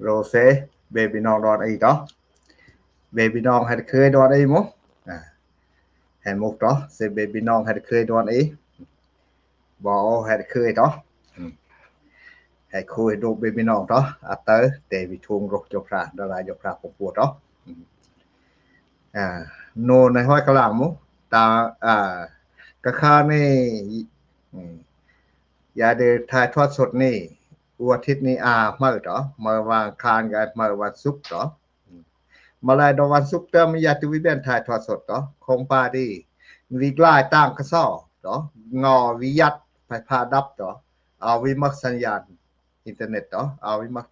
Rose baby น้องดอนอีต่อ baby น้องให้เคยดอนอีหมให้มุกต่อ say baby น้องให้เคยดอนอีบ่ให้เคยต่อให้คุยดู baby น้องต่ออัตเตอร์เตวิทุงรกยกพระดารายกพระปวดต่อโนในห้อยกลางหมูตากะคานี่อย่าได้ถ่ายทอดสดนี่วันอาทิตย์นี้มื้อต่อมื้อวันอังคารกับมื้อวันศุกร์ต่อมาลายดวันศุกร์แต่มียาตุวิเบนถ่ายทอดสดต่อคงปาดีวิกลายตั้งกระซ้อต่องอวิยัดไปพาดับต่อเอาวิมักสัญญาณอินเทอร์เน็ตต่อเอาวิมัก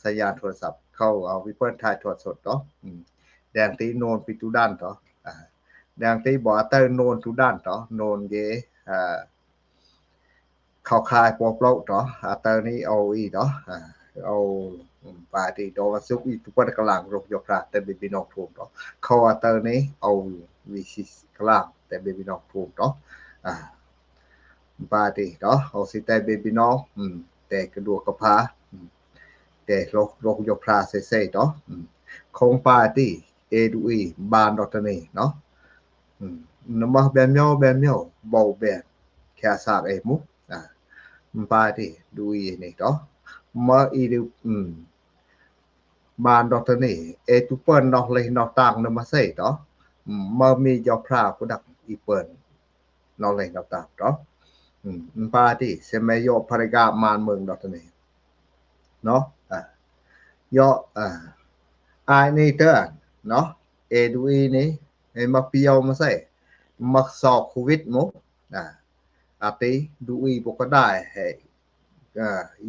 สัญญาณโทรศัพท์เข้าเอาวิเปิ้นถ่ายทอดสดต่อแดงตีโนนปิตุด้านต่อแดงตีบ่เตอร์โนนทุด้านต่อโนนเกเข้าคายปอเปล่าต่อเตอร์นี้เอาอีต่อเอาปาติดวันศุกร์อีทุกวันกลางรกยกพระแต่เบบีนอกทูมต่อเข้าเตอร์นี้เอาวิชิกลางแต่เบบีนอกทูมต่อปาติต่อเอาสิแต่เบบีนอกแต่กระดูกกระพาแต่รกยกพระเซ่ๆต่อคงปาติเอดูอีบานดอกตะนี่เนาะนำมาแบนเมียวเบาแบนแค่ทราบเอมุปาติดูอีนี่ต่อมาอีดูบานดอกตะนี่เอตุเปิ้นนอกเลยนอกต่างนำมาใส่ต่อมามียอพระผู้ดักอีเปิ้นนอกเลยนอกต่างต่อปาติเสมยภริกามานเมืองดอกตะนี่เนาะยออายนี่เตอเนาะเอดูอีนี่ให้มาเปียวมาใส่มักสอบโควิดหมูอาติดูอีบ่ก็ได้ให้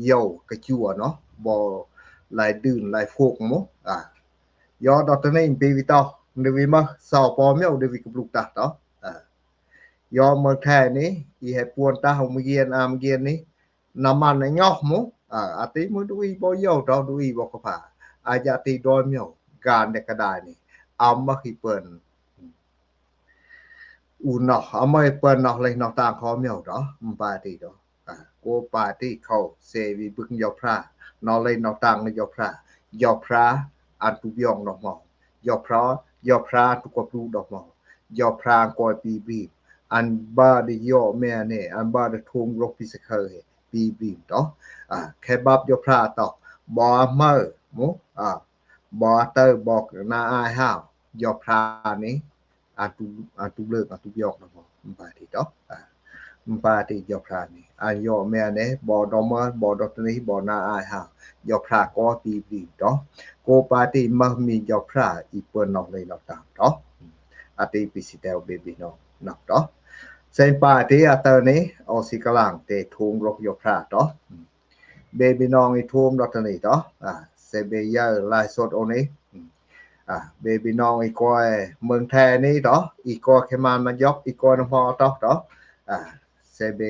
เหี่ยวกระจั่วเนาะบ่หลายดื่นหลายโฟกหมูยอดอกตะนี่ปีวิตอเดวิมาสอบปอเมียวเดวิกบลูกตาต่อยอเมืองแท้นี้อีให้ปวนตาเฮามาเยียนมาเยียนนี้น้ำมันในงอกหมูอาติมือดูอีบ่เหี่ยวดอกดูอีบ่ก็พาอาญาติดอยเมียวการได้ก็ได้นี่เอามาให้เปิ้นอูเนาะเอามาให้เปิ้นเนาะเลยเนาะต่างขอเมียวดอกปาติดอกโกปาติเข้าเสวิบึกยอพระเนาะเลยเนาะต่างยอพระอันตุยองดอกหมอยอพระตุกบลูดอกหมอยอพระกอยปีบีอันบาดิยอแม่นี่อันบาดทงรกพิสเคยปีบีดอกแค่บับยอพระตอกบ่มื้อหมูบ่เตอร์บอกนาอายห้าวยอพระนี้อันตุเลิกอันตุยอกดอกหมอปาติดอกปาติยอพระนี่อันยอแม่นี่บ่ดอมบ่ดอกนี้บ่นาอายห้าวยอพระก็ปีบีดอกโกปาติมมียอพระอีเปิ้นนอกเลยนอกตามดอกอาติปิสิเตลเบบีนอกนอกดอกเซนปาติอาเตอร์นี้เอาสิกลางเตทุงรกยอพระดอกเบบีน้องอีทุมดอกนี้ดอกเซเบยาลายสดโอนี้เบบีน้องอีกอยเมืองแท้นี้ดอกอีกอแค่มันยกอีกอนพอตอกดอกเซเบ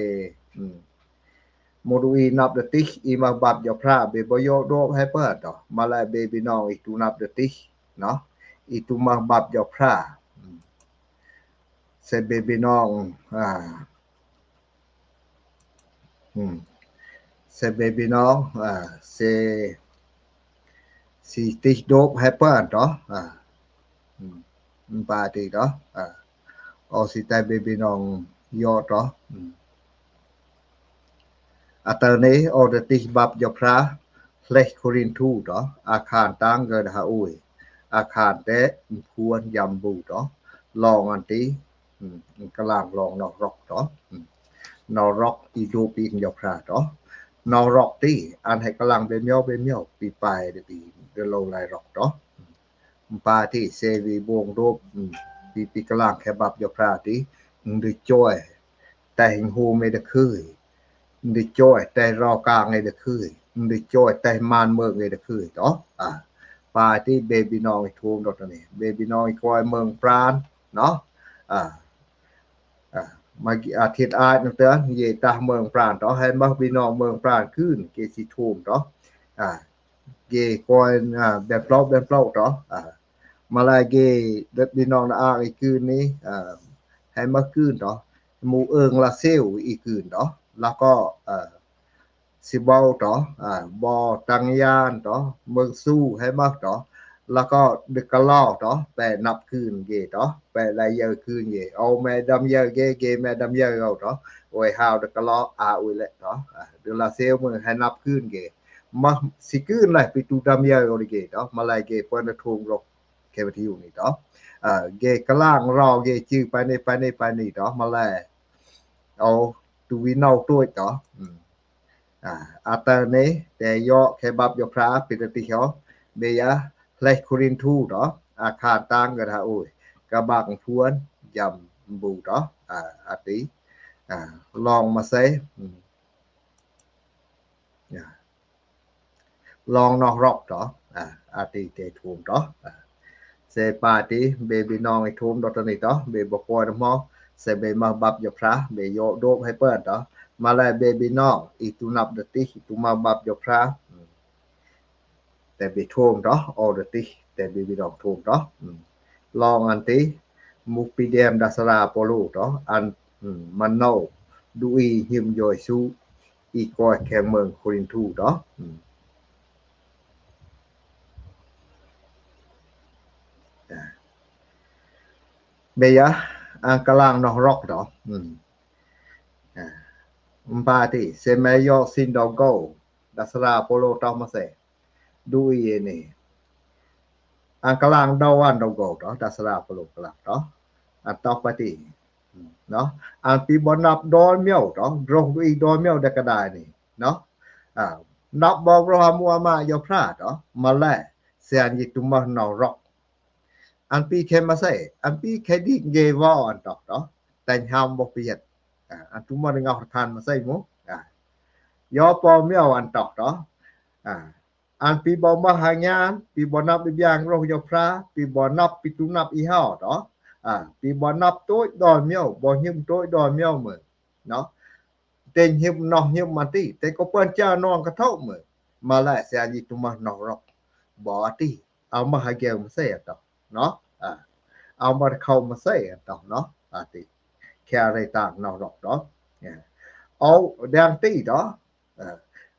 โมดูอีนับเดติอีมาบับยอพระเบบ่ยอโดให้เปิดดอกมาลายเบบีน้องอีตูนับเดติเนาะอีตูมาบับยอพระเซเบบีน้องเซเบบีน้องเซสิติโดบให้เปิดดอกปาติดอกเอาสิแต่เบบีน้องยอดดอกอาเตอร์นี้ออเดติบับยอพระเลขโครินทูดอกอาคารตั้งเกิดหาอุยอาคารแต่พวนยำบูดอกลองอันติกลางลองนอกรอกดอกนอรอกอีโดปียอพระดอกนอรอกติอันให้กลางเบเมียวปีปลายเดปีเดโลไลรอกดอกปาที่เซวีบวงรูปปีกลางแคบับยอพระติดิจ้อยแต่หิงโฮเมดคืยดิจ้อยแต่รอกลางไงเดคืยดิจ้อยแต่มานเมืองไงเดคืยดอกปาที่เบบีน้องอีทูมดอกนี่เบบีน้องอีกอยเมืองปราณเนาะมาอาทิตย์อาตั้งแต่เยตาเมืองปราณดอกให้มาพี่น้องเมืองปราณขึ้นเกสิทูมดอกเกกอยแบบเปล่าดอกมาลายเกเด็กพี่น้องอาอีกคืนนี้ให้มาคืนดอกหมู่เอิงละเซลอีกคืนดอกแล้วก็ สิเว้าต่อบ่ตังยานต่อเมืองสู้ให้มากต่อแล้วก็ดึกกะลอต่อแปนับคืนเกต่อแปลายเยอะคืนเกเอาแม่ดำเยอะเกแม่ดำเยอะเอาต่อโอ้ยหาวดึกกะลออุ้ยแหละต่อเดือนละเซลมื้อให้นับคืนเกมาสิคืนเลยไปตูดำเยอะเอาเกต่อมาลายเกเปิ้นทุ่งรกแค่ที่อยู่นี่ต่อเกกะล่างรอเกจื้อไปนี่ต่อมาแลเอาตูวินเอาตัวต่อatane te yo kebab yo pra pitati ho be ya leh kurin thu đó kha tang ga oi ka bang phuan yam bu đó ati long ma se long no rock đó ati te thum đó se party baby nong ai thum đó tani đó be bo ko mo se be ma bab yo pra be yo do hai per đóมาลายเบบีน้องอีตุนับดติตุมาบับยพราแต่เบทมเนาะออดติแต่เบบีน้องทมเนาะลองอันติมุปีเดมดัสราโปโลเนาะอันมันโนดูอีหิมยอยซูอีกอยแคเมืองโครินทูเนาะเบยะอันกลางนอกรอกเนาะMbati se meglio sindago da sarà polo tomase dui ni angkalang dawan dago to da sarà polo kelak to atau pati no an pi bonap dol miao to roh dui dol miao da kadai ni no nap bo ro amu ama yo phra to mala se an yitu ma no rock an pi khemase an pi khedi ge wa an to tan ham bo piet an tu ma ngau than ma sai mo yo po miao an tok đó an pi bo ma hanyan pi bo nap bi yang ro yo phra pi bo nap pi tu nap i ha đó pi bo nap tối đòi miao bo nhim tối đòi miao mờ nó tên nhim no nhim ma ti tên có pen cha non ka thau mờ mà lại se ani tu ma no ro bo tiเอามาให้แกมาใส่ต่อเนาะเอามาเข้ามาใส่ต่อเนาะติแค่อะไรต่างนอกเนาะเอาแดงตีต่อ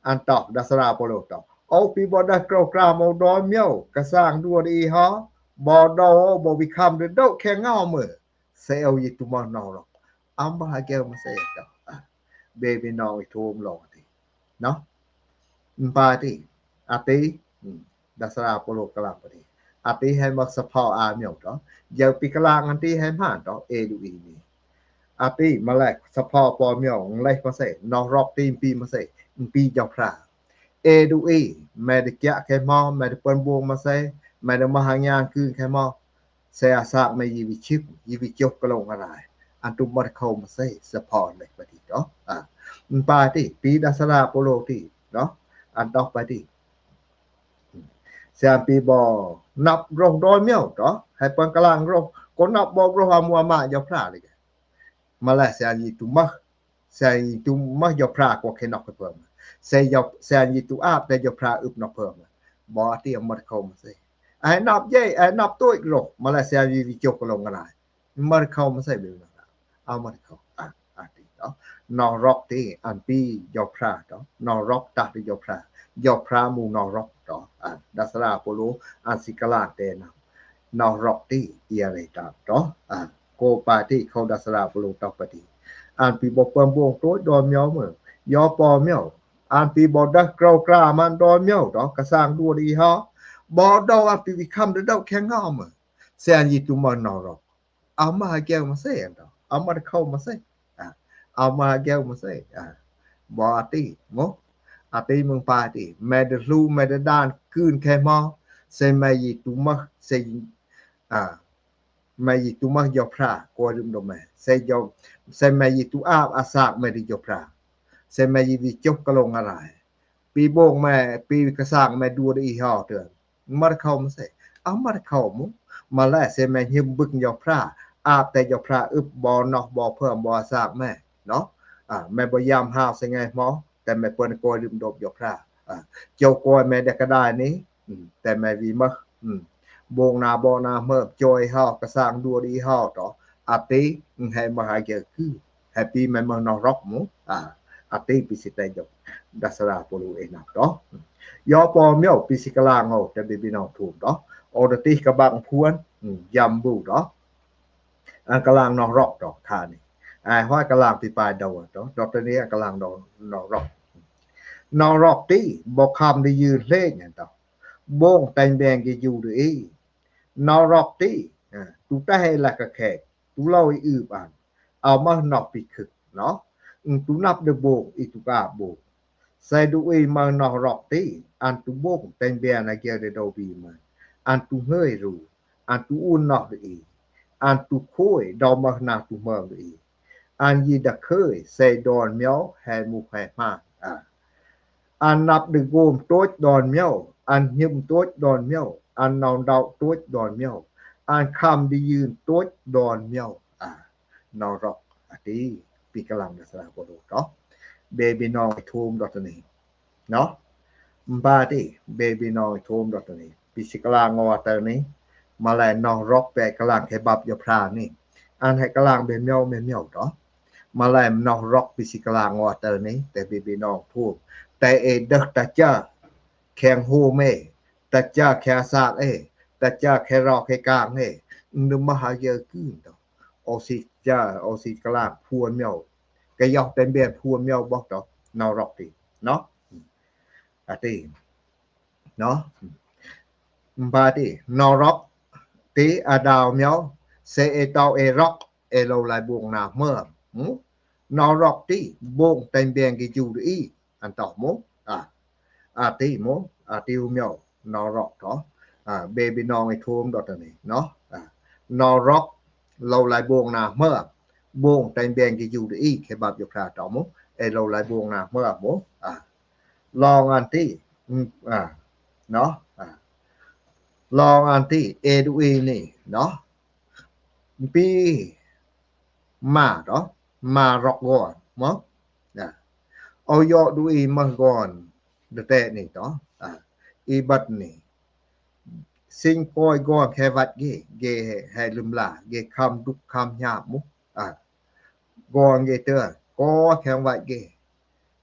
อันตอกดัสราโปโลตอกเอาปีบ่ได้กรกรามเอาดอเมียวกระสร้างดัวดีฮะบ่ดอบ่วิคำเดาแค่เงามือเซลยิตุมานอหรอกอัมบาแก้วมาเซตอกเบบีนอยโทมลอติเนาะปาติอาติดัสราโปโลกลางปติอาติให้มักสะพออาเมียวตออยากปีกลางอันที่ให้ผ่านตอเอดูอีนี่อาติมาแลกสะพอปอเมียวไล่มาเซนอรอกตีมปีมาเซปีเจ้าพระเอดูอีแม่ได้แกะแค่มอแม่ได้เปิ้นบวงมาใส่แม่ได้มาหางานคืนแค่มอเสียสะไม่ยีวิชิบยีวิจกกะลงอะไรอันตุบ่เข้ามาใส่สะพอเลยบัดนี้เนาะมันปาติปีดัสราโปโลติเนาะอันดอกไปติเสียปีบ่นับรองดอยเมียวเนาะให้เปิ้นกลางรองคนนับบ่รอมัวมาเจ้าพระเลยมาแล้วเสียยีตุมะsai tu mah yo pra ko ke nok pem sai yo sai ni tu ap de yo pra up nok pem bo ti am mat khom sai ai nap ye ai nap toi ro ma la sai vi chok long ala mat khom sai be na a mat khom ti đó no rock ti an pi yo pra đó no rock ta yo pra mu no rock đó dasra polo an sikala te na no rock ti ia le ta đó ko pa ti khau dasra polo ta pa ti an pi bo pam bong tối đòi miao mà yo po miao an pi bo da krau kra man đòi miao đó ka sang đua đi ha bo do an pi vi kham de dau khen ngao mà se an yi tu ma no roเอามาแก้วมาใส่ต่อเอามาเข้ามาใส่เอามาแก้วมาใส่บ่ติงออาติมึงปาติแม่ดรูแม่ดด้านคืนแค่มอเซมายีตุมะเซมายีตุมะยอพระกอรึมดอแม่เซยอse mai tu ap asak mai di jopra se mai vi chok kalongอะไรปีโบงแม่ปีกระสร้างแม่ดูดีฮอเตือนมาเข้ามาใส่เอามาเข้ามุมาแล้วเสแม่หิมบึกยอพระอาบแต่ยอพระอึบบอนอกบ่เพิ่มบ่สากแม่เนาะแม่บ่ยามหาวใส่ไงหมอแต่แม่เปิ้นกอยลืมดบยอพระเจ้ากอยแม่ได้ก็ได้นี้แต่แม่วีมะโบงนาบ่นาเมิบจอยฮากระสร้างดูดีฮอต่ออาติให้มาหาเกี่ยวคือแฮปปี้แม่นมา rock หมู ati pisitayok dasara polu enak toh yo po myo pisikalang o te bibinong thum toh odati kabang phuan yambu toh an kalang no rock toh tha ni ai hoi kalang pi pai do toh dr ni kalang no rock no rock ti bo kham điยืนเลงนั่นtoh bong tang beng ge yu de no rock ti tu ta hai la ka khe tu lo i u banเอามา knock ពីខឹកเนาะtu nap de bong itu ka bong sai du e ma no rock ti an tu bong tang beng na ge de do bi ma an tu hơi ru an tu un no de an tu khoi do ma na tu ma de an yi da khơi sai don myo hai mu hai ma an nap de gom tốt đòn mèo an nhâm tốt đòn mèo an nòng đạo tốt đòn mèo an kham điยืนtốt đòn mèoนอรอกติปีกำลังสระบ่เนาะเบบีน้อยทูมดอกนี้เนาะบาติเบบีน้อยทูมดอกนี้ปีสิกลางงอตะนี้มาแลนอรอกแปกำลังให้บับยพรานี่อันให้กำลังเบเมียวเมียวเนาะมาแลนอรอกปีสิกลางงอตะนี้แต่เบบีน้องพูดแต่เอเดกตะจ้าแข่งโฮเมตะจ้าแค่ซากตะจ้าแค่รอแค่กลางนึมหาเยอะขึ้นต่อโอสิจ้าโอสิกลางพวนเมียวก็ยอกเป็นเบียนพวนเมียวบอกต่อนอรอกติเนาะติเนาะบาตินอรอกติอาดาวเมียวเซเอตาเอร็อกเอโลไลบวงนาเมื่อนอรอกติบงเต็มเบียงกิจูดีอันต่อมติมติวเมียวนอรอกเนาะเบบีน้องไอ้ทูมดอกนี้เนาะนอรอกเราหลายบวงนาเมื่อบวงแต่แบงกิอยู่ดีแค่บับอยู่พระต่อมไอ้เราหลายบวงนาเมื่อมลองอันที่เนาะลองอันที่เอดูอีนี่เนาะปีมาเนาะมารอกก่อนมั้งเอายอดูอีมาก่อนเดแต่นี่เนาะอีบัดนี่สิ่งปอยก่อนแค่วัดเกให้ลืมลาเกคำดุกคำหยาบมุก่อนเกเตอก็แค่วัดเก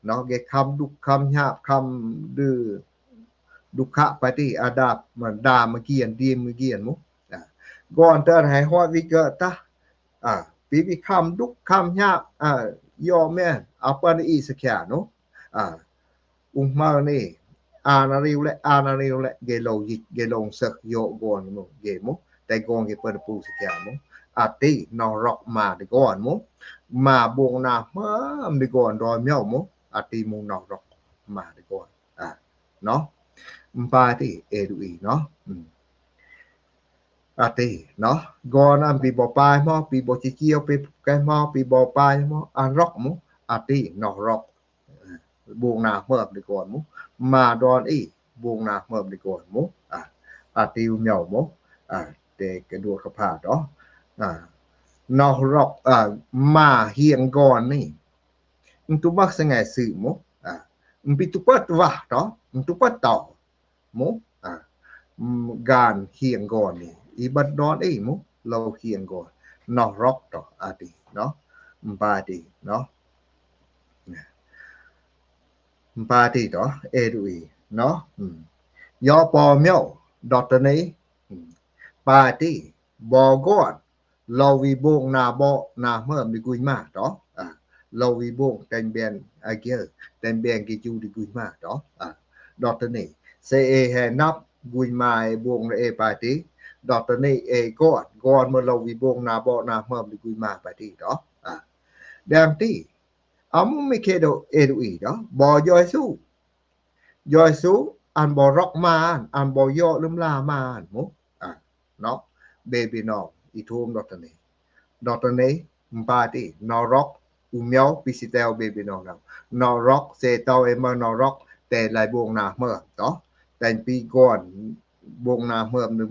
เนาะเกคำดุกคำหยาบคำดื้อดุขะปฏิอาดาบมันดามาเกียนดีมือเกียนมุก่อนเตอให้ฮอดวิเกตะปีวิคำดุกคำหยาบยอแม่เอาปานอีสักอย่างเนาะอุ้มมานี่อานาริวและเกโลยิเกลงสักโยกอนมุเกมุแต่กองเกเปิดปูสักอย่างมุตินอรอกมาดิก่อนมุมาบวงนาเมื่อดิก่อนรอยเมียวมุติมุนอรอกมาดิก่อนเนาะปาติเอดูอีเนาะติเนาะก่อนอันปีบ่ปายมอปีบ่จิเกียวไปแกมอปีบ่ปายมออันรอกมุตินอรอกบวงนาเมื่อดิก่อนมุมาดอนอีบวงนาเมื่อดิก่อนมุติวเมียวมุแต่กระดูกขพาดเนาะนอรอกมาเฮียงก่อนนี่ตุบักสงายสื่อมุปิตุปัดวะเนาะตุปัดต่อมุการเฮียงก่อนนี่อีบัดดอนอีมุเราเฮียงก่อนนอรอกต่อติเนาะบาติเนาะปาติต่อเอดูอีเนาะยอปอเมียวดอตนี้ปาติบอกอนลอวีบงนาบ่นาเมื่อมีกุยมาต่อลอวีบงแตนเบียนอาเกลแตนเบียนกิจูดิกุยมาต่อดอตนี้เซเอแฮนับกุยมาบงเอปาติดอตนี้เอกอนเมื่อลอวีบงนาบ่นาเมื่อมีกุยมาปาติต่อดังที่อามุไม่เคโดเอดูอีเนาะบ่ยอยสู้อันบ่รอกมาอันบ่ยอลืมลามามุเนาะเบบีน้องอีทูมดอกนี้ปาตินอรอกอุเมียวปิสิเตลเบบีน้องนอรอกเซเตาเอมานอรอกแต่หลายบวงนาเมื่อเนาะแต่ปีก่อนบวงนาเมื่อนึง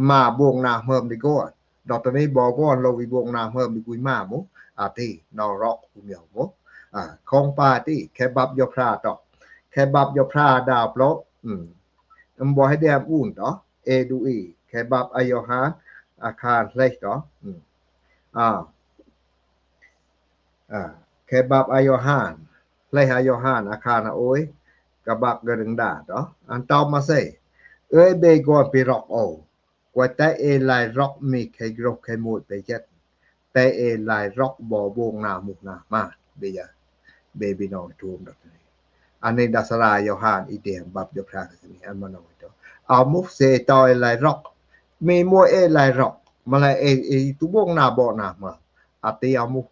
มาบวงนาเมื่อดีก่อนดอกนี้บ่ก่อนเราวิบวงนาเมื่อมีกุยมามุตินอรอกอุเมียวมุของปาติแค่บับยอพราต่อแค่บับยอพราดาวปลอกบ่ให้แดมอุ่นต่อเอดูอีแค่บับอายอหาอาคารเล็กต่อแค่บับอายอหาน lai ha Johan akana oi kabak gereng da đó an tao ma se ơi be gon pi rock o qua ta e lai rock mi khai grok khai mut pe jet ta e lai rock bo bong na muk na ma be ya baby no tum da an ni dasara Johan idem bab jo pra ni an ma no to a muk se toy lai rock mi mo e lai rock ma lai e tu bong na bo na ma ati a muk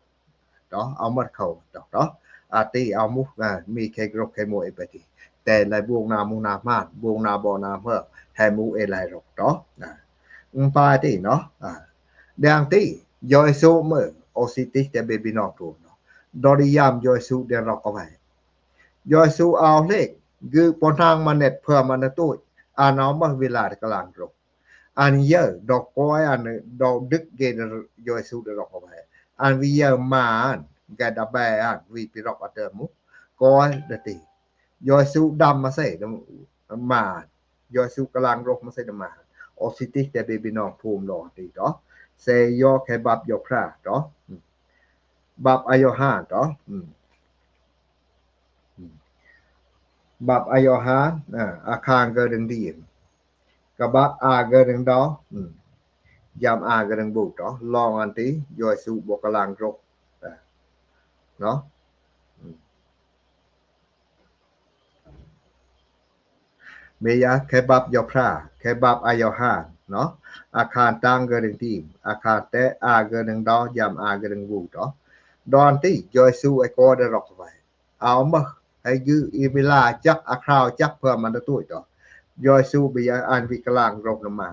đóเอามาเข้าđó atiเอามุมีแค่กรกแค่โมเอไปทีแต่ในบวงนามุนามาบวงนาบ่นาเมื่อแฮมูเอไลรอกđóปาติเนาะดังที่ยอยซูเมื่อโอซิติแต่เบบีนอกตัวเนาะดอริยามยอยซูเดรอกเอาไว้ยอยซูเอาเลขคือปนทางมาเน็ตเพื่อมันตุ้ยอ่านเอามาเวลากลางรกอันเยอะดอกก้อยอันดอกดึกเกนยอยซูเดรอกเอาไว้อันวิเยอมานกะดะแบอันวิปิรอกอัตเตมุก้อยดะติยอยซูดำมาใส่มายอยซูกลางรกมาใส่มาออซิติแต่เบบีน้องภูมิรอติดอเซยอแคบับยอพระดอบับอายอหาดอบับอายอหาอาคารเกดึงดีกะบับอาเกดึงดอยามอาเกดึงบุดอลองอันติยอยซูบ่กลางรกเนาะเมยาแคบับยอพระแคบับอายอหาเนาะอาคารตั้งเกดึงทีอาคารแต่อาเกดึงดอยามอาเกดึงบุดอดอนติยอยซูไอโกได้รอกไว้เอามาให้ยืออีเวลาจักอาคราวจักเพื่อมันตุ้ยต่อยอยซูเบียอันวิกลางรกนมา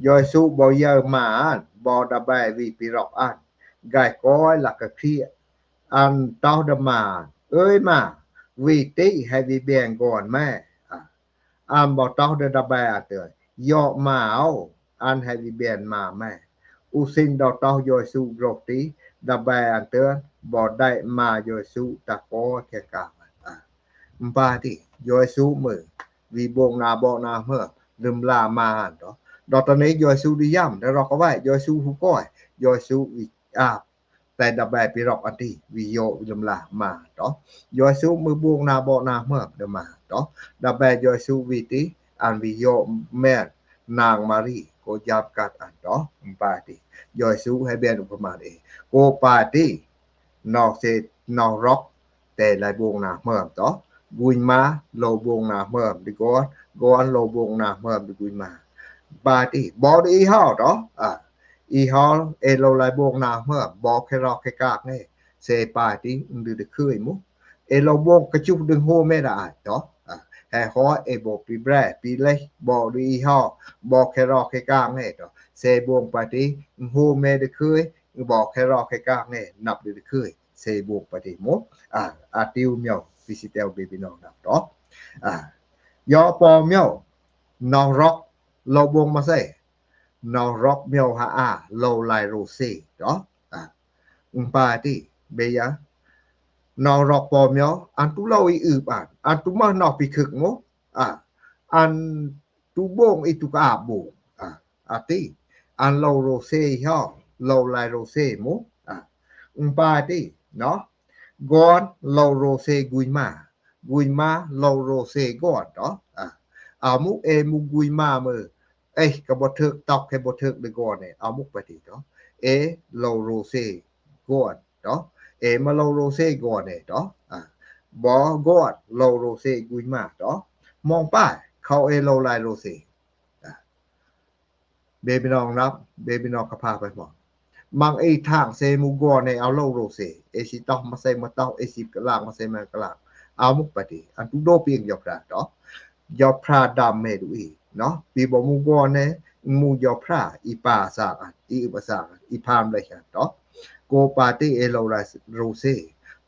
ยอยซูบ่เยอมาบ่ดะบายวิปิรอกอันกายก้อยหลักกะเครียอันเต้าดมาเอ้ยมาวิติให้วิแบ่งก่อนแม่อันบ่เต้าดะบายเตยยอมาเอาอันให้วิแบ่งมาแม่อุสินดอกเต้ายอยซูรกติดะบายอันเตยบ่ได้มายอยซูตะกอแค่กะบาติยอยซูมือวิบงนาบ่นาเมื่อลืมลามาดอกดอกตอนนี้ยอยซูดิย่ำแล้วเราก็ไว้ยอยซูฮูก้อยยอยซูวิแต่ดะแบปิรอกอันที่วิโยลืมลามาดอกยอยซูมือบงนาบ่นาเมื่อเดมาดอกดะแบยอยซูวิติอันวิโยแม่นางมารีโกยับกัดอันดอกปาติยอยซูให้เบียนอุปมาเอโกปาตินอกเสนอกร็อกแต่หลายบงนาเมื่อดอกกุยมาโลบงนาเมื่อดิกอนโลบงนาเมื่อดิกุยมาบาติบอดีฮอดออีฮอเอโลไลบงนาเมื่อบอกแค่รอแค่กากนี่เซปาติดึดคือมุเอโลบงกระจุกดึงโฮไม่ได้ดอแฮฮอเอโบปีแบรปีเลบอดีฮอบอกแค่รอแค่กากนี่ดอเซบงปาติโฮไม่ได้คือบอกแค่รอแค่กากนี่นับดึดคือเซบงปาติมุอาติวเมียววิสิเตลเบบีน้องนับดอยอปอเมียวนอร็อกโลบงมาใส่นอร็อกเมียวหาโลไลโรเซดอปาติเบียนอร็อกปอเมียวอันตุเลาอีอึบอันตุมานอกปิคึกโมอันตุบงอีตุกอาบงอาติอันโลโรเซฮอโลไลโรเซโมปาติเนาะกอนโลโรเซกุยมาโลโรเซกอนเนาะเอามุเอมุกุยมามือก็บ่ถึกตอกให้บ่ถึกได้ก่อนนี่เอามุไปติเนาะโลโรเซก่อนเนาะมาโลโรเซก่อนนี่เนาะบ่ก่อนโลโรเซกุยมาเนาะมองป้ายเขาโลไลโรเซเบบีน้องนับเบบีน้องก็พาไปหมดมังทางเซมูก่อนนี่เอาโลโรเซสิตอกมาใส่มาตอกสิกะลางมาใส่มากะลางเอามุไปติอันตุโดเปียงยอพระเนาะยอพระดำเมดุอีเนาะปีบ่มูก่อนเนี่ยมูยอพระอีปาสาอีอุปสาอีพามเลยเนาะโกปาติเอโลไลโรเซ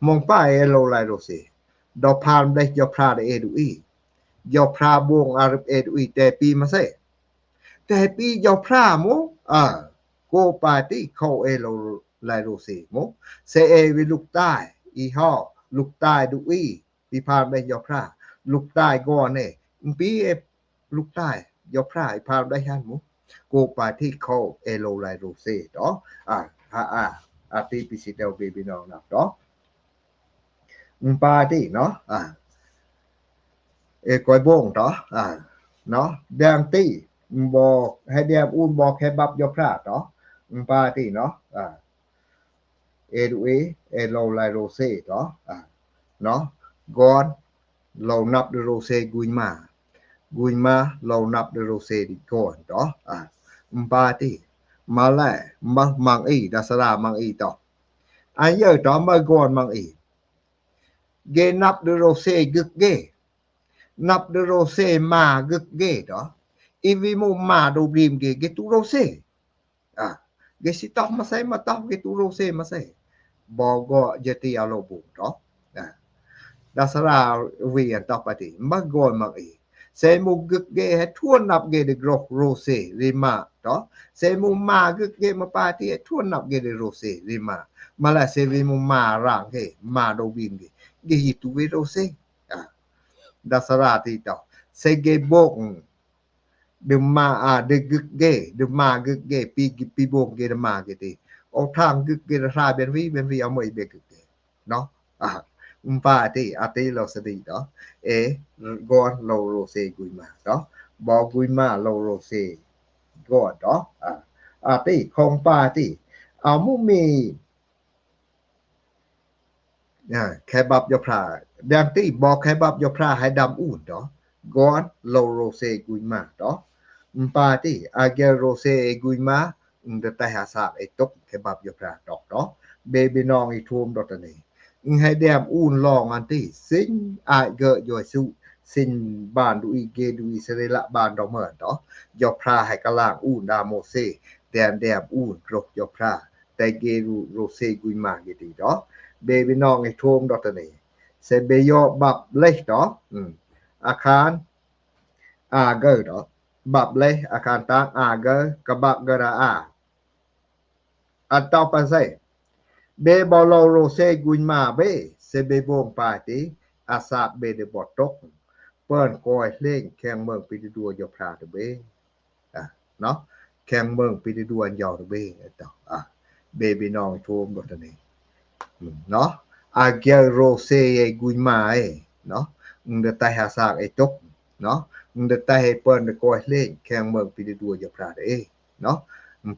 มองป้าเอโลไลโรเซดอพามได้ยอพระได้เอดุอียอพระบงอาเอดุอีแต่ปีมาเซแต่ปียอพระโมโกปาติเข้าเอโลไลโรเซโมเซวิลูกใต้อีฮอลูกใต้ดุอีปีพามได้ยอพระลูกใต้ก่อนเนี่ยปีลูกใต้ยอพระพามได้ฮันมุโกปาติเข้าเอโลไลโรเซเนาะอาติปิสิเตลเบบีน้องนับเนาะ ปาติเนาะกอยบ่งต่อเนาะแดงตี้บอกให้แดมอุ่นบอกแค่บับยอพระต่อปาติเนาะเอดูเอโลไลโรเซต่อเนาะก่อนเรานับโรเซกุยมาเรานับโรเซดิก่อนต่อปาติมาแลมังอีดัสรามังอีต่ออันเยอะต่อมาก่อนมังอีเกนับโรเซกึกเกนับโรเซมากึกเกต่ออีวิมุมาดูบริมเกตุโรเซเกสิตอกมาใส่มาตอกเกตุโรเซมาใส่บอก็ยติอาโลบุต่อดัสราเวียนต่อปฏิมาก่อนมังอีเซมุกึกเกให้ทวนนับเกเดกโรเซริมาต่อเซมุมากึกเกมาปาติทวนนับเกเดโรเซริมามาละเซวิมุมาร่างเกมาโดบินเกหิตุเวโรเซดัสราติต่อเซเกบงเดมาเดกึกเกเดมากึกเกปีบงเกเดมาเกติออกทางกึกเกราเบนวีเอาไม่เบกึกเกเนาะปาติอาติโลสติต่อกอนโลโรเซกุยมาต่อบอกุยมาโลโรเซกอต่ออาติของปาติเอามุมีแคบับยอพระดังที่บอกแคบับยอพระให้ดำอุ่นต่อกอนโลโรเซกุยมาต่อปาติอาเกโรเซกุยมาดตะหาสาไอตกแคบับยอพระต่อเบบีน้องอีทูมดอตนี้ให้แดมอุ่นลองอันที่สิงอาเกยอยสุสินบ้านดูอีเกดูอิสราเอลบ้านดอเมอต่อยอพระให้กะลางอุ่นดาโมเซแดมอุ่นรกยอพระแต่เกรูโรเซกุยมาเกติต่อเบบีน้องไอ้ทมดอตนี้เซเบยอบับเลต่ออาคารอาเกต่อบับเลอาคารตางอาเกกะบับกะราอันต่อไปใส่เบบอลโรเซกุยมาเบเซเบบงปาติอาซาเบเดบอตกเปิ้นกอยเล่งแข่งเมืองปิดดัวยอพราตเบเนาะแข่งเมืองปิดดัวยอเบต่อเบบีน้องโทมดอตนี้เนาะอาเกโรเซกุยมาเนาะเดตาหาซากไอ้ตกเนาะเดตาให้เปิ้นกอยเล่งแข่งเมืองปิดดัวยอพราเนาะ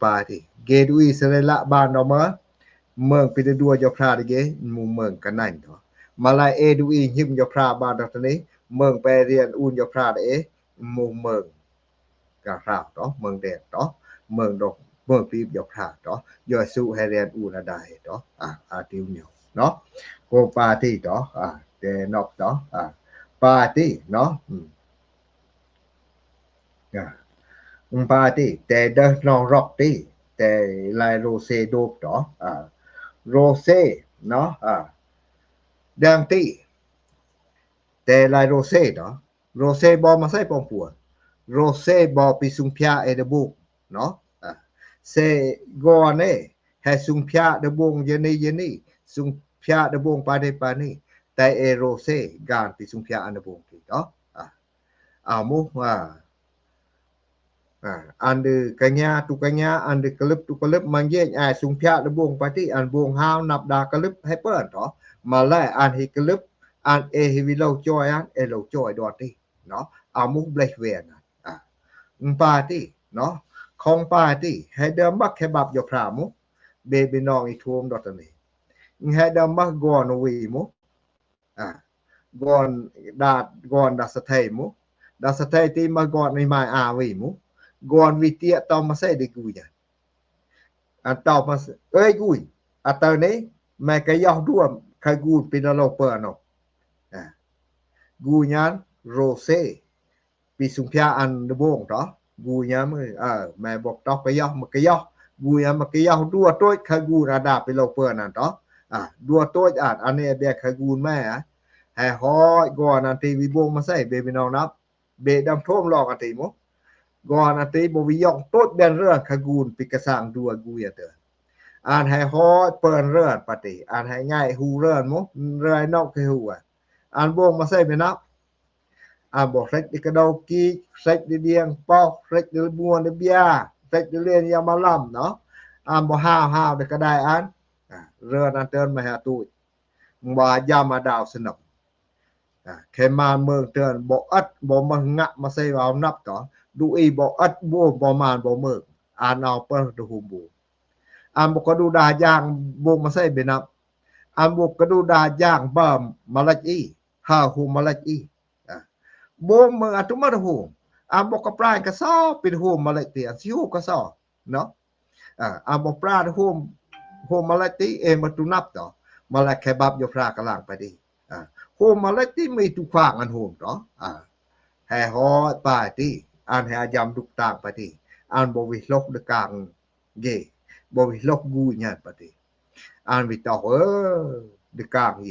ปาติเกดูอิสราเอลบ้านดอเมืองปิดดัวยอพราดิเกมุเมืองกันนั่นต่อมาลายเอดูอีหิมยอพราบ้านดอตนี้เมืองไปเรียนอุ่นยอพรามุเมืองกะราวต่อเมืองแดดต่อเมืองดอกเมืองปีบยอพราต่อยอสุให้เรียนอุ่นได้ต่ออาติวเหนียวเนาะโกปาติต่อเดนอกต่อปาติเนาะปาติแต่เดนอร็อกติแต่ลายโรเซโดกต่อโรเซเนาะดังติแต่ลายโรเซต่อโรเซบ่มาใส่ปองปัวโรเซบ่ปิสุงพยาเอเดบุกเนาะเซกอนให้สุงพยาเดบงเยนี่สุงพยาเดบงปาเดปานี่แต่เอโรเซกานปิสุงพยาอันเดบงติต่อมุอันเดกะญาตุกะญาอันเดกะลึบตุกะลึบมันเยงสุงพยาเดบงปาติอันบงฮาวนับดากะลึบให้เปิ้นต่อมาแลอันให้กะลึบอันเอฮิวิโลจอยอันเอโลจอยดอติเนาะมุเบลเวนปาติเนาะของปาติให้เดิมบักแคบับยอพรามุเบบีน้องอีทูมดอตนี้ให้เดิมบักกอนวีมุกอนดัสไทมุดัสไทติมากอนในไม้อาวีมุกอนวิเตียตอมาใส่ดิกุยอันตอมากุยอัตนี้แม่กะยอด้วมคากูปินาโลเปอร์เนาะกูญานโรเซปิสุงพยาอันเดบงต่อกูญามแม่บอกตอกกะยอมกะยอกูญามกะยอดัวต้อยคากูราดาไปโลเปอร์นั่นต่อดัวต้อยอันนี้เบียคากูแม่ให้ฮอยก่อนอันที่วิบงมาใส่เบบีน้องนับเบดำท่วมลอกอันที่มก่อนอันที่บ่วิยองต้อยเดินเรื่องคากูปิกะสร้างดัวกูอย่าเตออ่านให้ฮอยเปิ้นเรือนปฏิอ่านให้ง่ายฮูเรือนมเรือนอกคือฮูอ่านบงมาใส่ไปนับบอกเซ็กดิกระดากีเซ็กดิเดียงปอกเซ็กดิบัวดิเบียเซ็กดิเลียนยามาล่ำเนาะบ่ห้าวๆได้ก็ได้เรือนอันเตือนมาหาตุ้ย ว่ายามาดาวสนบแค่มาเมืองเตือนบ่อัดบ่มางะมาใส่เอานับต่อดูอีบ่อัดบ่มานบ่เมืองอ่านเอาเปิ้นดูหูบูอันบ่ก็ดูดาย่างบ่มาใส่เบนับอันบ่ก็ดูดาย่างบ่มาลักอีหาหูมาลักอีบ่เมืองอัตุมาหูอันบ่ก็ปลายก็ซอเป็นหูมาลักติสิหูก็ซอเนาะอันบ่ปลาหูมาลักติเอมาตุนับต่อมาลักแคบับอยู่พระกลางไปดิหูมาลักติมีทุกฝากอันหูต่อแห่ฮอปาติอันแห่ยำทุกต่างไปดิอันบ่วิลกdeกลางเกบ่วิลกกูญาปฏิอันวิตอdeกลางเย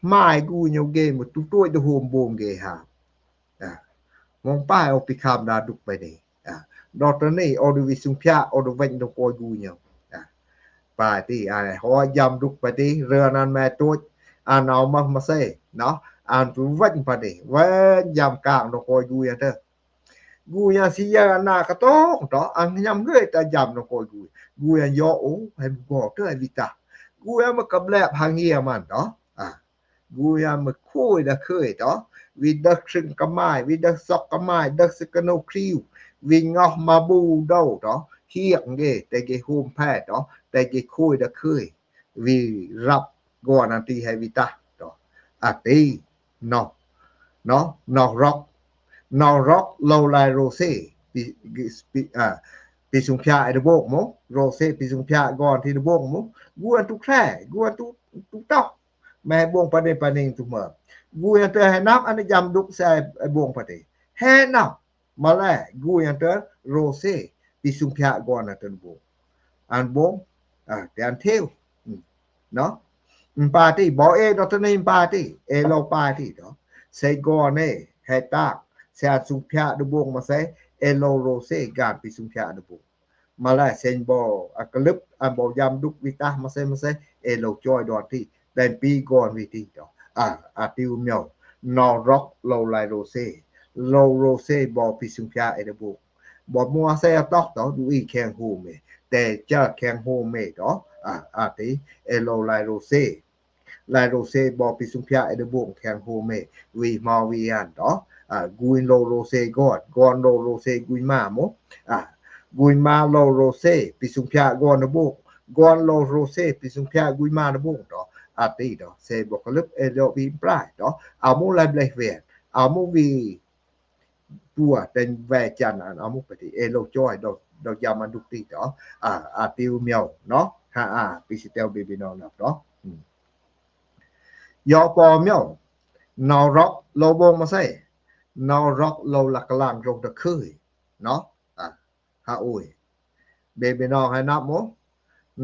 ไม้กูญเกมตุต้วยdeโฮมบงเกหามองป้ายเอาปิคามดาดุกไปนี่ดอตนี่ออดวิสุงพะออดเวนดโกกูญปาติอันฮอยำดุกไปดิเรือนั้นแม่ตุอันเอามาเซเนาะอันตุเวนไปดิเวนยำกลางดโกกูญเด้อกูยาสิยาหน้ากะต้องตออันยำเกยตะยำนโกกูยายอโอให้บ่เตอวิตากูยามะกับแลบหางเหียมันตอกูยามะคุยดะเคยตอวิดักซึงกะไม้วิดักซอกกะไม้ดักสกะโนคริววิงอมาบูดอตอเฮียงเกแต่เกโฮมแพทตอแต่เกคุยดะเคยวิรับกอนันติให้วิตาตออะติเนาะนอร็อกนอร็อกโลไลโรเซปีสุงพะไอเดโบกมโรเซปีสุงพะก่อนที่เดโบกมกูอันทุกแท้กูอันทุกตอกแม่บวงประเดปะนิงทุกเมื่อกูอันเตอให้นับอันยำดุกใส่ไอ้บวงประเดแห่นับมาแลกูอันเตอโรเซปีสุงพะก่อนอันเตอโบอันบวงแต่อันเทวเนาะปาร์ตี้บ่เอดอตนี่ปาร์ตี้เอโลปาร์ตี้เนาะใส่ก่อนนี่ให้ตากเสียสุงพะดบวงมาใส่เอโลโรเซการปีสุงพะดบวงมาลาเซนบ่กลึบอันบ่ยำดุกวิตามาใส่เอโลจอยดอที่ได้ปีก่อนวิธีต่อติวเมียวนอร็อกโลไลโรเซโลโรเซบ่ปีสุงพะเอเดบวงบ่มัวใส่ตอกต่อดูอีแข่งโฮเมแต่จะแข่งโฮเมต่อติเอโลไลโรเซไลโรเซบ่ปีสุงพะเอเดบวงแข่งโฮเมวีมาวีอันต่อกุยโลโรเซกอนโลโรเซกุยมาโมกุยมาโลโรเซปิสุงพะกอนบุกอนโลโรเซปิสุงพะกุยมานะบุตออาติตอเซบกลึบเอโลบีปลายตอเอามุไลเบลเวเอามุวีตัวเป็นแวจันเอามุปฏิเอโลจอยดอกยามันดุกติตออาติวเมียวเนาะปิสิเตลบีบีนอนะตอยอปอเมียวนอร็อกโลบงมาใส่นอร็อกโลลักลางรงตะเคยเนาะฮาโอยเบบีนอให้นับโม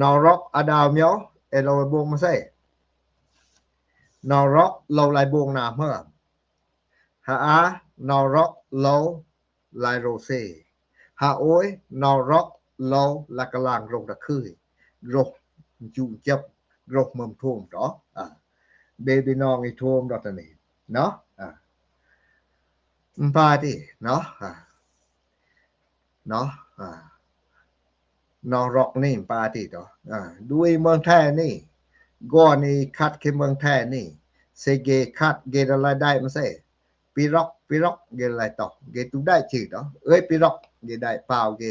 นอร็อกอดาวเมียวเอโลบงมาใส่นอร็อกโลไลบงนาเมื่อนอร็อกโลไลโรเซฮาโอยนอร็อกโลลักลางรงตะเคยรกจุจับรกเมืองท่วมต่อเบบีนออีท่วมดอตนี่เนาะปาติเนาะนอร็อกนี่ปาติตอด้วยเมืองแท้นี่ก่อนนี่คัดเมืองแท้นี่เซเกคัดเกอะไรได้มาใส่ปีร็อกเกอะไรต่อเกตุได้ชื่อตอปีร็อกเกได้เปล่าเก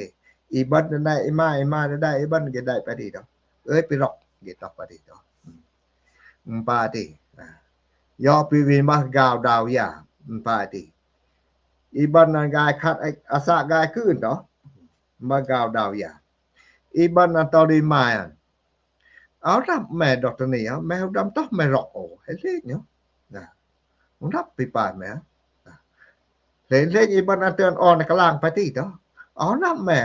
อีบันได้ไอ้มาได้ไอ้บันเกได้ปาติตอปีร็อกเกตอปาติตอปาติยอปีวิมากาวดาวยาปาติอีบันกายคัดอาสากายขึ้นตอมากาวดาวยาอีบันตอดีมาเอารับแม่ดอกตนี่แม่ดำตอกแม่รอกโอให้เล็กเนาะมันรับไปปานแม่เล็กอีบันเตือนอ่อนกลางไปติตอเอานับแม่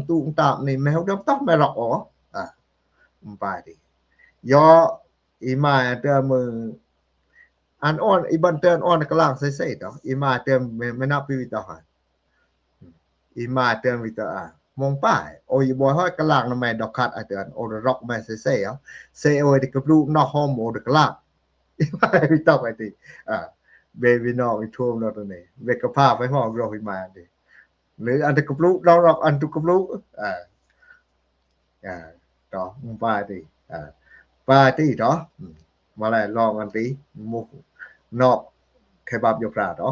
ตูงตามนี่แม่ดำตอกแม่รอกโอไปดิยออีมาเตือนมืออันอ่อนอีบันเตือนอ่อนกลางใส่ๆตออีมาเตือนไม่นับปีวิตาหันอีมาเตือนวิตามองป้ายโอ้ยบ่ฮ้อยกลางนำแม่ดอกคัดเตือนโอดร็อกแม่ใส่ๆเซโอดิกับลูกนอกห้อมโอดกลางอีมาวิตาไปติเบบีนอกอีท่วมดอกตัวนี้เวกภาพไปห้องรออีมาดิหรืออันกับลูกเราอันตุกับลูกต่อปาติต่อ มาแลลองอันติมุกนอกเคบับยกราด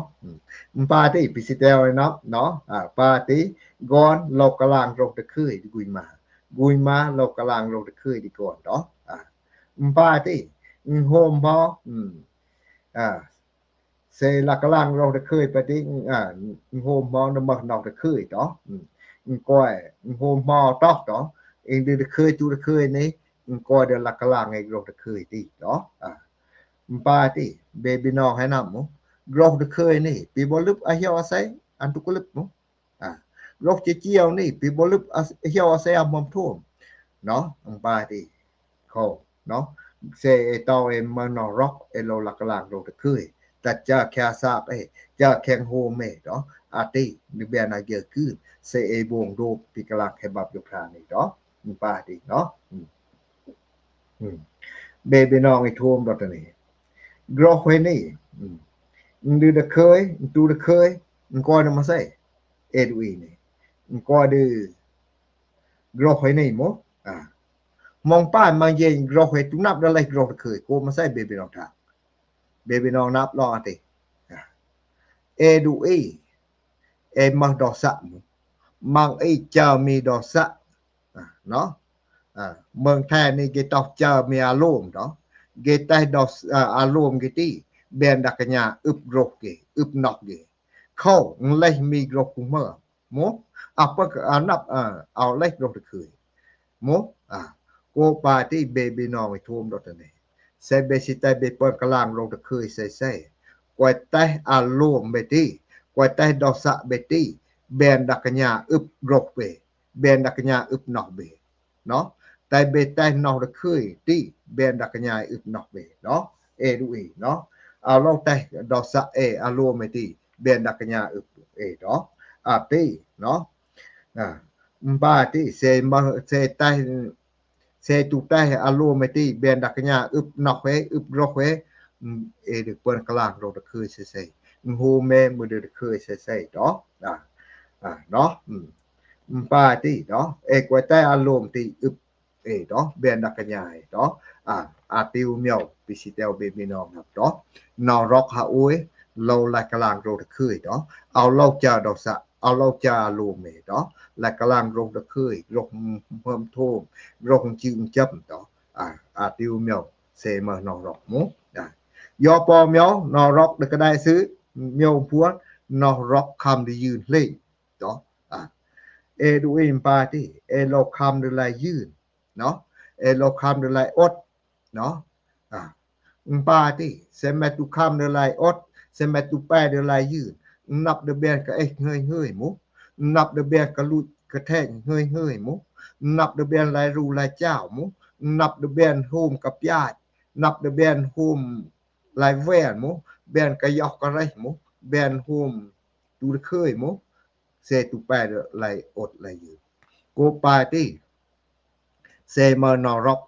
ปาติปิสิเตลเนาะปาติกอนลกกลางโรกตะคืยกุยมาลกกลางโรกตะคืยดีก่อนเนาะปาติโฮมพอเซลักกลางโรกตะคืยปาติโฮมพอนำนอกตะคืยเนาะก้อยโฮมพอตอกเนาะเองตะคืยตุตะคืยนี่ก้อยเดลักกลางไอ้โรกตะคืยติเนาะปาติเบบีน้องให้นำGrof de Keur ni pi bolup ahia asai antu kulup mo Grof chichiao ni pi bolup ahia asai amom thum no ang pa ti kho no se to em no rock elo laklang ro de Keur ta cha kya sa pe cha kheng ho me do ati ni be na ge ku se e bong do pi kala kebab yo kha ni do ang pa ti no baby nong I thum do ni Grof we niดูตะเคยดูตะเคยก็นมาใส่เอ็ดวีนี่ก็ดืกรอกให้นี่หมมองป้านมาเย็นกรอกให้ตุนับได้เลยกรอกตะเคยกูมาใส่เบบีน้องทางเบบีน้องนับรอติเอดูเอมังดอกสะมังจะมีดอกสะเนาะเมืองไทยนี่เกตอกจะมีอารมณ์เนาะเกตได้ดอกอารมณ์กติben dakanya up grok ge up nok ge khau leh mi grok ku ma mo apa anap au leh grok de khơi mo ko pa ti baby no mi thum dot ne se be si tai be pon kalang rok de khơi se kwai tai alom be ti kwai tai dok sa be ti ben dakanya up grok be ben dakanya up nok be no tai be tai nok de khơi ti ben dakanya up nok be no e du noเอาลงแต่ดอกสะอารมณ์ติเบียนดักญาเนาะติเนาะบาติเซมาเซใต้เซตุใต้อารมณ์ติเบียนดักญานอกเวรกเวดึกเปิ้นกลางโรตะคือเซโฮแม่มือดึกคือเซเนาะเนาะบาติเนาะกว่าใต้อารมณ์ติเนาะเบียนดักญาเนาะติวเมียวปิสิเตลเบบีน้องครับเนาะนอรอกหาโอยเราละกลางโรตะคืยเนาะเอาเราจะดอกสะเอาเราจะลูเมเนาะละกลางโรตะคืยรกเพิ่มโทมรกจึงจับเนาะติวเมียวเซมานอรอกมุยอปอเมียวนอรอกก็ได้ซื้อเมียวพัวนอรอกคำได้ยืนเล่เนาะดูปาติโลคำได้ยืนเนาะโลคำได้อดเนาะปาติเซมตุคำเดลายอดเซมตุแปเดลายยืนนับเดเบียนกะเฮยหมูนับเดเบียนกะลุดกะแทงเฮยหมูนับเดเบียนลายรูลายเจ้าหมูนับเดเบียนโฮมกับญาตินับเดเบียนโฮมลายแวนหมูเบียนกะยอกกะไรหมูเบียนโฮมดูเคยหมูเซตุแปเดลายอดลายยืนโกปาติเซมานอรอก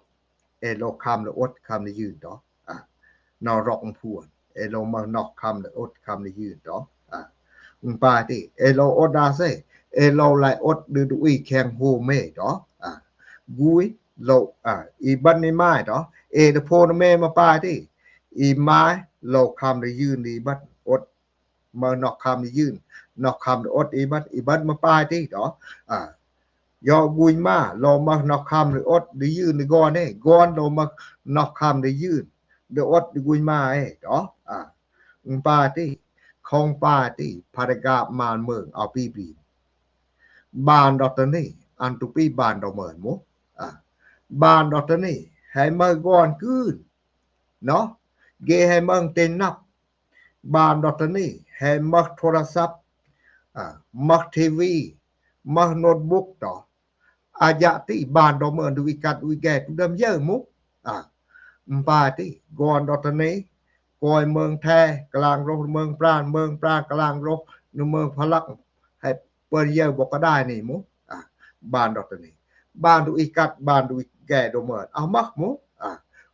โลคำและอดคำได้ยืนเนาะนอรอกพวนโลมานอกคำและอดคำได้ยืนเนาะปาติโลอดาเซโลไลอดดูดุอีแข็งโฮเมเนาะกุยโลอีบันนี่ไม้เนาะตะโพนเมมาปาติอีไม้โลคำได้ยืนดีบัดอดมานอกคำได้ยืนนอกคำได้อดอีบัดมาปาติเนาะยอกุยมาโลมานอกคำหรืออดได้ยืนได้ก่อนนี่ก่อนโลมานอกคำได้ยืนได้อดได้กุยมาเนาะปาติของปาติภารกาบมานเมืองเอาปีบานดอกตนี่อันตุปีบานดอกเหมือนมุบานดอกตนี่ให้เมืองก่อนคืนเนาะเกให้เมืองเต็นนับบานดอกตนี่ให้เมืองโทรศัพท์เมืองทีวีเมืองโน้ตบุ๊กต่ออาญาติบานดอกเมืองดูวิกัดวิแก่ตุดำเยอะมุปาติก่อนดอกตนี่กอยเมืองแท้กลางโรเมืองปราณกลางโรนเมืองพลักให้เปิ้นเยอะบอกก็ได้นี่มุบ้านดอกตนี่บ้านดูอีกัดบ้านดูแก่ดอกเมืองเอามักมุ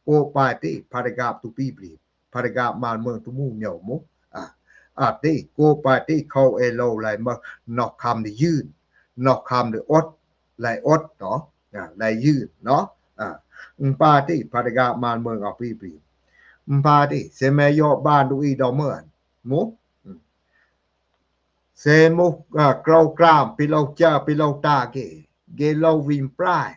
โกปาติภารกาบตุปีปรีภารกาบมานเมืองตุมูเหนียวมุติโกปาติเข้าโลไหลมานอกคำได้ยืนนอกคำได้อดไหลอดเนาะไหลยืนเนาะปาติภารกาบมานเมืองเอาปีปรี Mpati se me yo ban du I do mơn mu se mu krau kram pi lo cha pi lo ta ge lo vim prai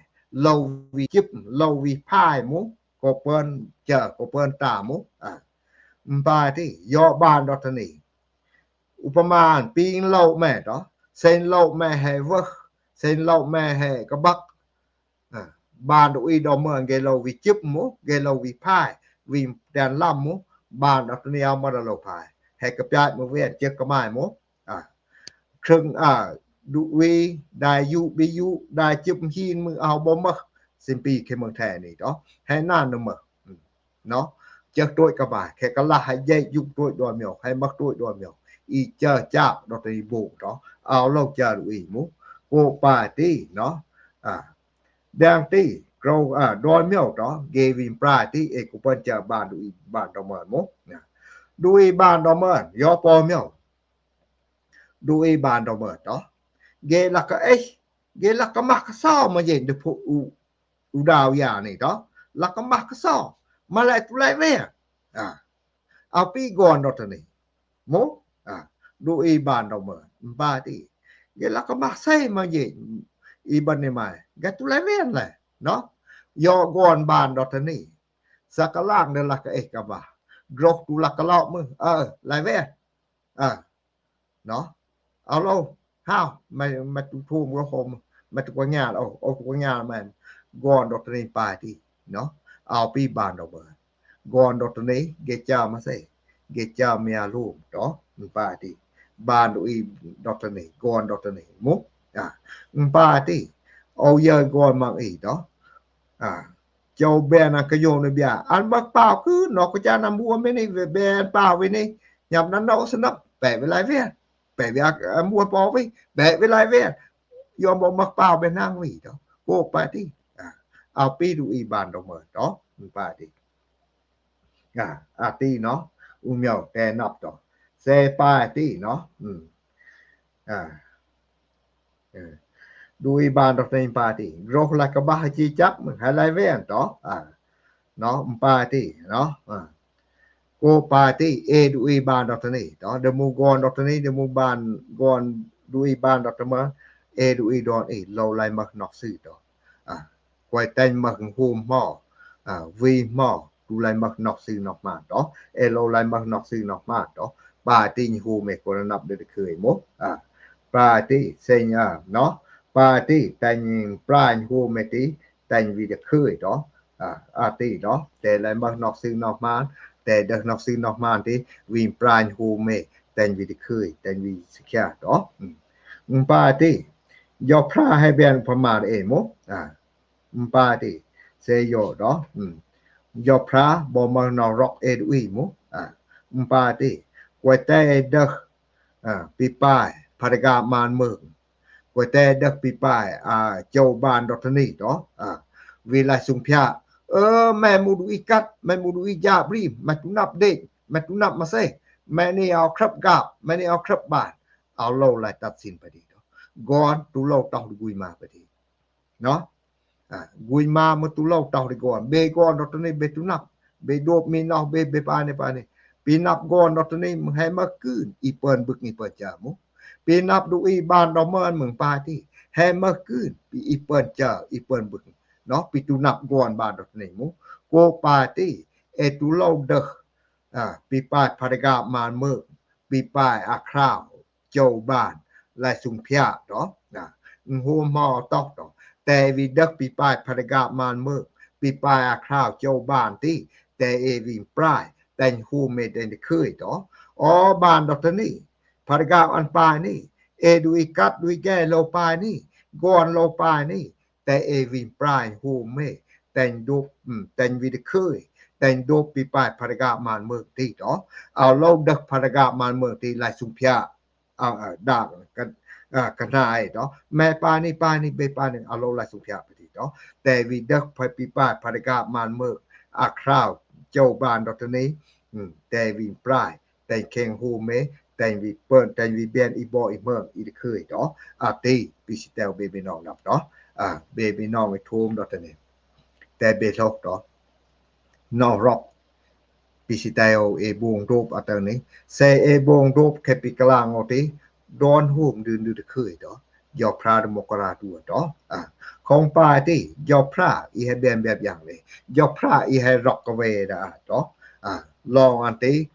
lo vi chip lo vi phai mu ko pen cha ko pen ta mu Mpati yo ban do tani ឧបមាពីងលោកម៉ែតសេនលោកម៉ែហេវឹសេនលោកម៉ែហេកបាក់បានដូចដល់មើគេលោកវិជិបមកគេលោកវិផាយវិដានឡំមកបានដល់នេះមកដល់លោកផាយហេកប្យាច់មកវាជិកកម៉ៃមកគ្រឿងឌូវីដែលយូប៊ីយូដែលជិបហ៊ីនមើអោបំមកសិមពីគេមកថែនេះតហេណានមើណោះចឹកទួយកបាខេកលាហើយយេយុទួយដល់មកហើយមកទួយដល់មកอีเจอจับดอกตีบุเนาะเอาโลกจะดูอีมุโกปาตีเนาะดังตีกรดอนเมียวเนาะเกวินปราตีเอกุเปิ้นจะบ้านดูอีบ้านดอมเมินมุเนี่ยดูอีบ้านดอมเมินยอปอเมียวดูอีบ้านดอมเมินเนาะเกลักเกลักมักซ้อมาเย็นdeผู้อูดาวยานี่เนาะลักมักซ้อมาไล่ตุไล่เว้เอาปีก่อนดอกนี่มุดูอีบานดอมเมบาติเกลักมักใส่มาเยอีบันนี่มาแกตุไลเวนแหละเนาะยอกอนบานดอตนี่สักล่างเดลักเอกบากรกตุลักเลาะมึงไลเวนเนาะเอาโลห้าวมาตุทูมก็คมมาตุกวญาเอาตุกวญามันกอนดอตนี่ปาติเนาะเอาปีบานดอมเมกอนดอตนี่เกจามาใส่เกจาเมียลูกเนาะปาติบ้านดูอีดอกนี่กอนดอกนี่มุปาติเอาเยอะกอนมังอีเนาะเจ้าแบนกะโยนเบียอันบักเปล่าคือนอกจะนำบัวไม่นี่แบนเปล่าไว้นี่ยามนั้นเนาะสนับแปะเวลาเวียแปะเวียบัวปอไว้แปะเวลาเวียยอมบ่มักเปล่าไปนั่งไว้เนาะโกปาติเอาปีดูอีบ้านดอกเมินเนาะปาติตีเนาะอุเมียวแต่นับต่อเซปาติเนาะดูอีบานดอกเตนปาติโรคละกะบะจีจับมึงให้ไลเวนต่อเนาะปาติเนาะโกปาติเอดูอีบานดอกเตนี่ต่อเดมูกอนดอกเตนี่เดมูบานกอนดูอีบานดอกเตมาเอดูอีดอนอีโลไลมักนอกซื่อต่อกวยแต่งมักฮูมหม้อวีหม้อดูไลมักนอกซื่อนอกมาต่อเอโลไลมักนอกซื่อนอกมาต่อปาติฮูเมโกนับเดเคยมปาติเซญาเนาะปาติแต่งปลายฮูเมติแต่งวิดเคยเนาะติเนาะแต่ไลมักนอกซื่อนอกมาแต่เดนอกซื่อนอกมาที่วิปลายฮูเมแต่งวิดเคยแต่งวิสกะเนาะปาติยอพระให้แบนประมาณเอมปาติเซโยเนาะยอพระบ่มานรกเอดุอีมปาติกวยแต่เดปีป้ายภารกามานเมืองกวยแต่เดปีป้ายเจ้าบ้านดอกทนี่เนาะวิไลสุงพยาแม่มูดูอีกัดแม่มูดูอียาบรีแม่ตุนับเด็กแม่ตุนับมาเซแม่นี่เอาครับกาบแม่นี่เอาครับบ้านเอาโลไลตัดสินไปดีเนาะก่อนตุโลต้องกุยมาไปดีเนาะกุยมามาตุโลต้องดีก่อนเบก่อนดอกทนี่เบตุนับเบโดบมีนอกเบปานี่ปีนับก่อนดอกนี้มึงให้มาคืนอีเปิ้นบึกนี่เปิ้นจามุปีนับดูอีบ้านดอกเมินมึงปาที่ให้มาคืนปีอีเปิ้นจาอีเปิ้นบึกเนาะปีตุนับก่อนบ้านดอกนี้มุโกปาที่เอตุโลเดปีปาภารกามานเมืองปีปายอาคราวเจ้าบ้านและสุงพยาเนาะฮูมอตอกแต่วิดักปีปายภารกามานเมืองปีปายอาคราวเจ้าบ้านที่แต่เอวิงปลายแต่งฮูเมเดนเคยต่อบานดอกนี่ภารกาอันปายนี่เอดูอีกัดดูแก่โลปายนี่กอนโลปายนี่แต่เอวินปลายฮูเมแต่งดูแต่งวิดเคยแต่งดูปีปายภารกามานเมืองที่ต่อเอาโลดักภารกามานเมืองที่ลายสุพยาด่างกันนายต่อแม่ปายนี่เบปายนี่เอาโลลายสุพยาไปที่ต่อแต่วิดักปีปายภารกามานเมืองอาคราวเจ้าบ้านดอกนี้แต่วินปลายแต่เข่งฮูเมแต่วิเปิ้นแต่วิเบียนอีบออีเมืองอีเคยเนาะตีปิสิเตลเบบีน้องนับเนาะเบบีน้องไอ้ทูมดอกนี้แต่เบทอกเนาะนอร็อกปี visiteo e bong rop atau ni se e bong rop ke pikalang oti don hum dun du de khơi đó do pra de mokara du đó khong pa ti do pra i he ben bep yang le do pra i he rock away da đó long an ti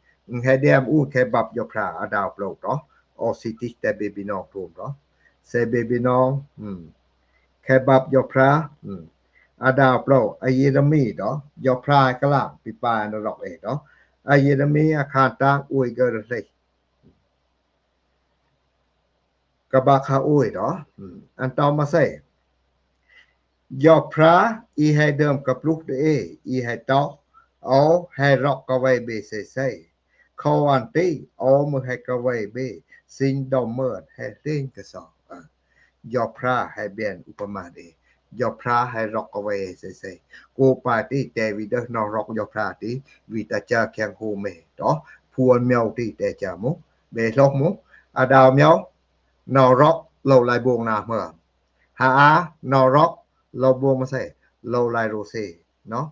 he dem u ke bab do pra adao plo đó o city te baby no to đó se baby no ke bab do pra adao plo ayedami đó do pra ka lang pi pa no rock e đó ayedami akhan tang ui ge le ka ba kha ui đó an tao ma se do pra i he dem ka pluk de i he to o he rock ka wei be se kho an ti o mu he ka wei be sin do mer he tin ka so do pra he bien upama de do pra he rock ka wei se ko pa ti te vi de no rock do pra ti vi ta cha kyang ho me đó puan miao ti te cha mu be lok mu adao miao no rock lo lai buông na mơ ha no rock lo buông ma se lo lai ro se no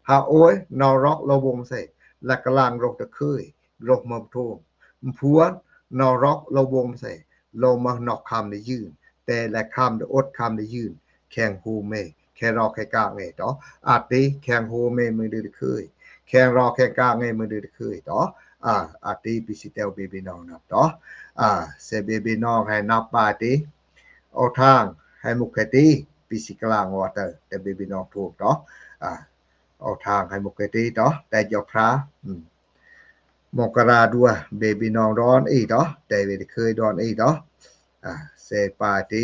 ha oi no rock lo buông ma se la ka lang ro de khơi ro ma thu puan no rock lo buông ma se lo ma nok kham deยืนแต่ละคำdeอดคำdeยืนแข่งฮูเมแค่รอแค่กะเงตออาติแข่งฮูเมมือde khơi แข่งรอแค่กะเงมือde khơi ตออาติปิสิเตลเบบีน้องนะตอเซเบบีน้องให้นับปาติเอาทางให้มุกกะติปิสิกลางวอเตอร์แต่เบบีน้องถูกตอเอาทางให้มุกกะติตอแต่ยกพระมกราดัวเบบีน้องร้อนอีตอแต่เวเคยดอนอีตอเซปาติ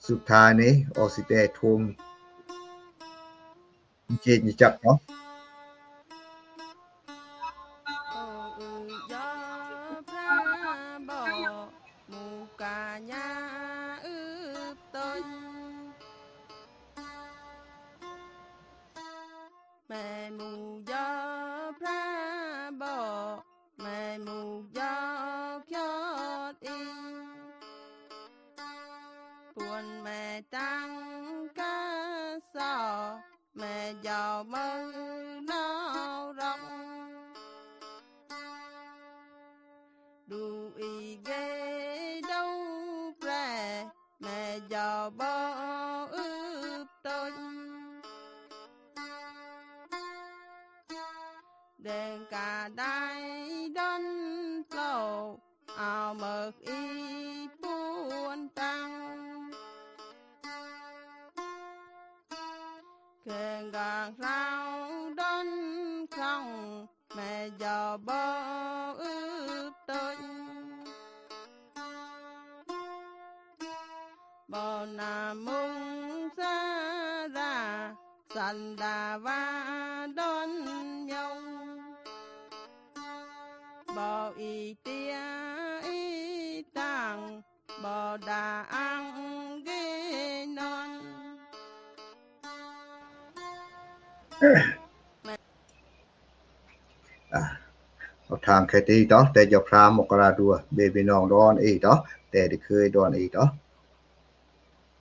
สุดท้ายนี้ออสิเตทุมจิตจักเนาะแม่หมูยอพระบ่แม่หมูยอยอดอิงปวนแม่ตังกะสอแม่ยอมือนาวรองดูอีเกดูแปรแม่ยอบ่อึบตนแดงกาได้ดอนโลเอาเมิกอีปวนตังแข่งกางเล่าดอนคล่องแม่ยอบ่อึบตนบ่นามุงสาราสันดาวาดอนยงบ่อีเตียอีตังบ่ดาอังเกนอนเอาทางแค่ตีตอแต่ยกพระมกราดัวเบบีน้องร้อนอีตอแต่ได้เคยดอนอีตอ